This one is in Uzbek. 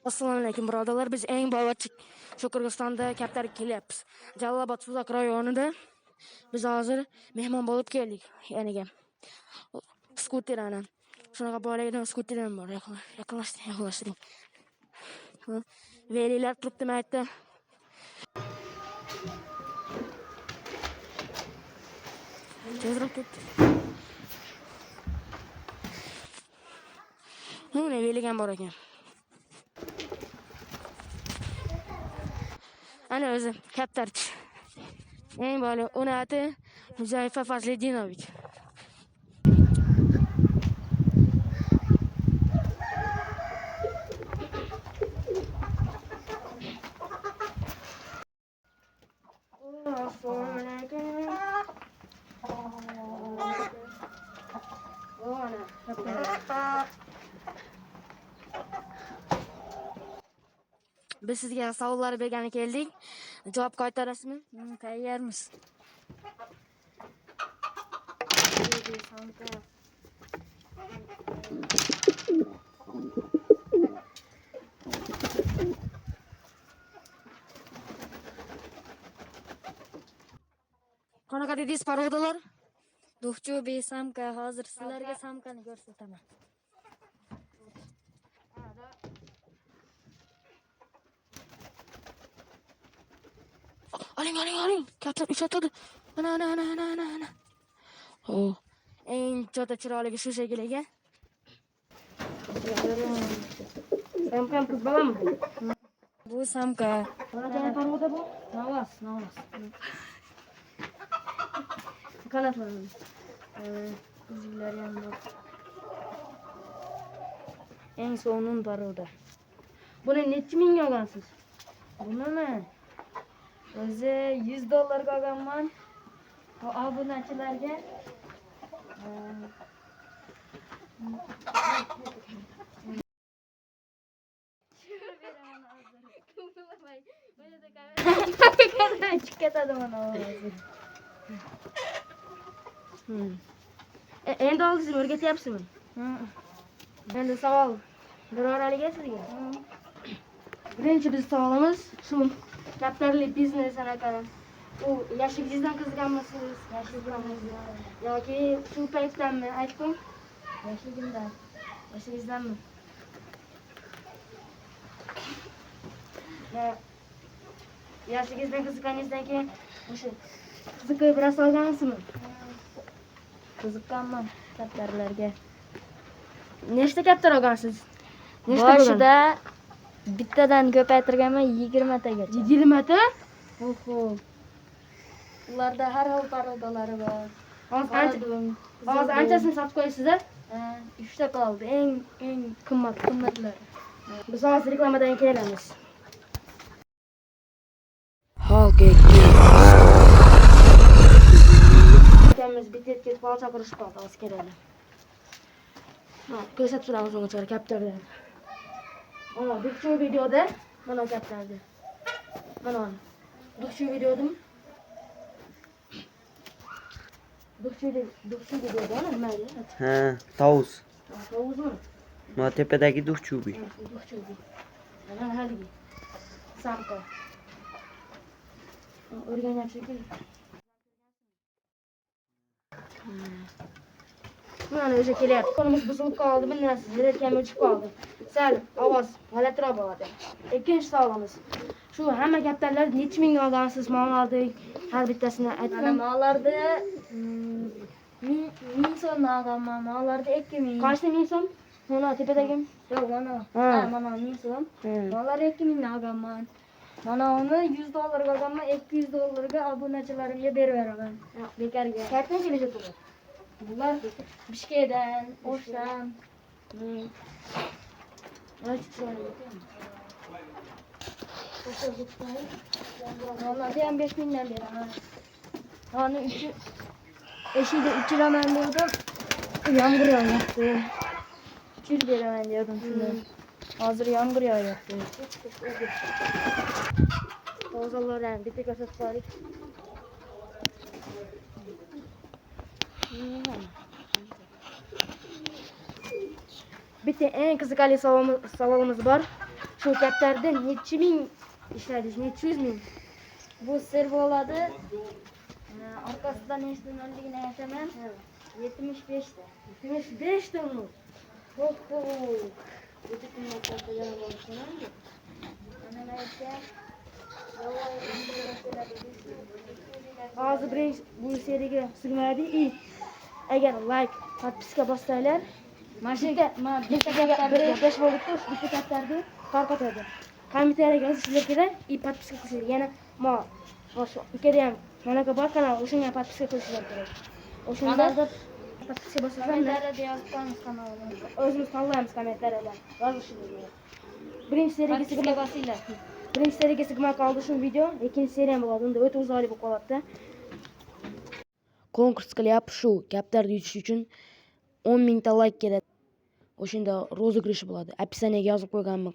Assalomu alaykum birodarlar. Biz eng boyvachcha shu Qirg'izistonda kaptarga kelyapmiz. Jalolobod Suzak rayonida biz hozir mehmon bo'lib keldik. Yaniga skuter ana. Shunaqa boylagan skuterim bor. Yaqinlashtiring. Velilar turibdi maytda. Tezroq ketdi. Mana veligan bor ekan. Ana o'zi kaptarchi. Eng boyli Unati Muzayfa Fazlidinovich. Assalomu alaykum. Biz sizga savollar bergani keldik. Javob qaytarasizmi? Tayyormiz. Qanaqa dedingiz parodalar? Duxchu besamka, hozir sizlarga samkani ko'rsataman. Oling. Kaptar uchatadi. Ana. Oh. Eng chota chiroyli shu shekil ekan. Samkam qiz bolammi? Bu samka. Qanaqa paroda bu? Navas. Qanaqa? Bizlar ham bor. Eng so'nggi paroda. Buni necha mingga olgansiz? Bunimi? O'zi $100 olganman. Obunachilarga chiqib ketadi mana hozir. Endi oldingizni o'rgatyapsizmi? Endi savol biroraliga sizga. Birinchi biz savolimiz shu kaptarlik biznes anaqa. U yoshligingizdan qiziqanmisiz? Yoki shu paytdanmi aytdim? Yoshligingizdanmi? Yoshligingizdan qiziqqaningizdan keyin o'sha qiziqib biroz olgansizmi? Qiziqqanman kaptarlarga. Nechta kaptar olgansiz? Boshida bittadan ko'paytirganman 20 tagacha. 20 ta? Oho. Ularda har xil parodalari bor. Hozir anchasini sotib qo'yasiz-a? 3 ta qoldi. Eng qimmatlari. Biz hozir reklamadan kelamiz. Akamiz bitet ketib qolsa qurishib qoldi, hozir keladi. Ko'rsatib turamiz o'g'ilchar kaptarlar. Mana bu videoda mana kaptardi. Mana bu videoda Duxchu videoda nima edi? Ha, tovus. Tovuzmi? Mana tepadagi duxchubi. Duxchubi. Mana haligi. Samka. O'rganyapsizki. Mana o'sha kelyapti. Qo'limiz buzilib qoldi, bilmaysiz, yelkam o'chib qoldi. Sal ovoz g'alatiroq bo'ladi. Ikkinchi savolimiz. Shu hamma kaptarlar necha mingga olgansiz? Mana oldik. Har bittasini aytdim. Mana molarda 1000 so'mdan olganman. Molarda 2000. Qancha 1000 so'm? Mana tepadagi. Yo'q, mana 1000 so'm. Molar 2000 dan olganman. Mana uni $100 olganman, $200 ga obunachilarimga berib beraman. Bekarga. Qayerdan kelishadi bular? Bular Bishkekdan, O'shdan. Onlarga ham 5000 dan beraman. Mana eshikda uchiraman dedim. Yomg'ir yog'yapti. Uchirib beraman dedim shuni. Hozir yomg'ir yog'yapti. Tovuzlardan bitta ko'rsatib qo'ydik. Bitta eng qiziqarli savolimiz bor. Şu kaptarda neçe ming ishladiz? Neçe yüz ming? Bu sir bo'ladi. Orqasidan eshitganligini aytaman. 75 ta. 75 ta mı? Oho. O'ta qimmatga bo'lishini. Ana aytsa, Hozir birinchi bu seriyaga sig'madi. Agar like, подписка bossanglar, mashina bitta gaplash bo'ldi-ku, shu bitta kaptarni tarqatadi. Kommentariyga yozishinglar kerak, подписка qilishinglar. Yana o'sha ikkada ham manaqa bor kanal, o'shanga подписка qilishinglar kerak. O'shanda подписка bossanglar, kommentariyada yozib qo'yamiz kanalni. o'zimiz tanlaymiz kommentariyada. Yozishinglar kerak. Birinchi seriyaga Podpiska bosinglar. Birinchi seriyaga sig'may qoldi shu video, ikkinchi seriya ham bo'ladi. Unda o'ta uzoqli bo'lib qoladi. Konkurs qilyapmiz shu kaptarni yutish uchun 10 mingta like kerak. O'shanda rozыгрыш bo'ladi. Описаниyaga yozib qo'yganman.